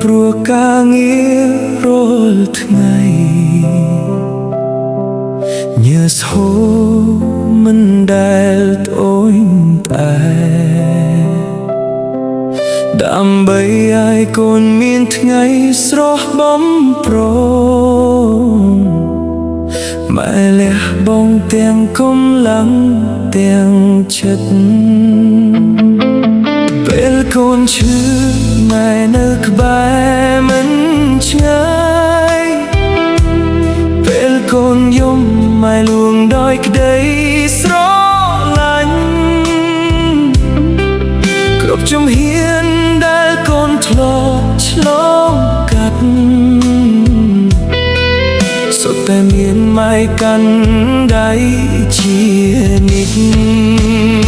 ព្រោះការងាររាល់ថ្ងៃញើសហូរមិនដែលត្អូញត្អែដើម្បីឲ្យកូនមានថ្ងៃស្រស់បំព្រងម៉ែលះបង់ទាំងកម្លាំងទាំងចិត្តពេលកូនឈឺម៉ែនៅក្បែរមិនឆ្ងាយពេលកូនយំម៉ែលួងដោយក្តីស្រឡាញ់គ្រប់ជំហានដែលកូនធ្លាប់ឆ្លងកាត់សុទ្ធតែមានម៉ែកាន់ដៃជានិច្ច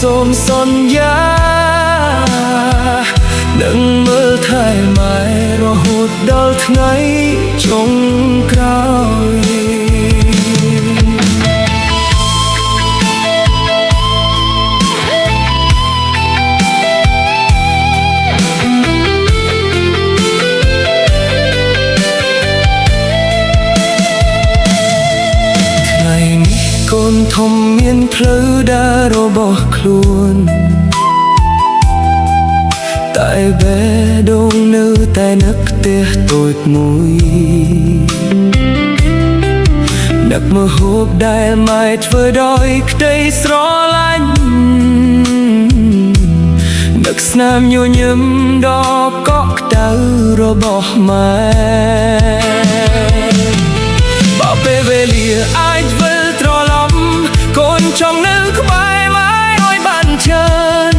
សូមសន្យានឹងមើលថែម៉ែរហូតដល់ថ្ងៃចុងក្រោយថ្ងៃនេះកូនធំមានផ្លូវដើររបស់ខ្លួនតែបេះដូងនៅតែនឹកផ្ទះតូចមួយនឹកម្ហូបដែលម៉ែធ្វើដោយក្តីស្រឡាញ់នឹកស្នាមញញឹមដ៏កក់ក្ដៅរបស់ម៉ែបើពេលវេលាអាចវិលត្រឡប់កូនចង់នៅក្បែរម៉ែឲ្យបានច្រើន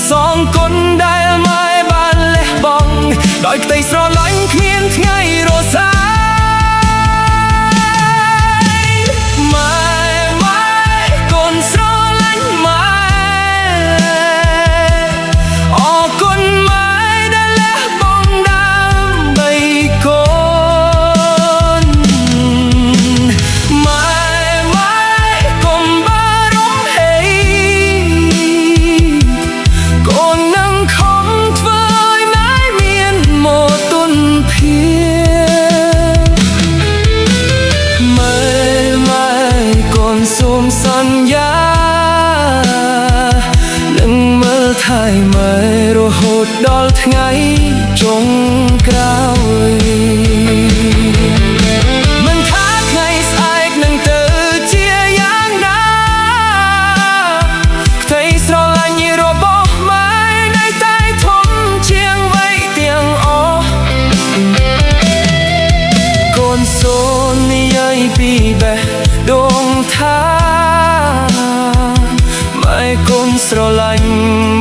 សងគុណដែលម៉ែបានលះបង់ដោយក្តីស្រឡាញ់គ្មានថ្ងៃរសាយកូនស្រឡាញ់ម៉ែអរគុណម៉ែដែលលះបង់ដើម្បីកូនសូមសន្យានឹងមើលថែម៉ែរហូតដល់ថ្ងៃចុងក្រោយមិនថាថ្ងៃស្អែកនឹងទៅជាយ៉ាងណាក្តីស្រឡាញ់របស់ម៉ែនៅតែធំជាងវ័យទាំងអស់កូនសូននិយាយពីបេះដូងថាម៉ែកូនស្រឡាញ់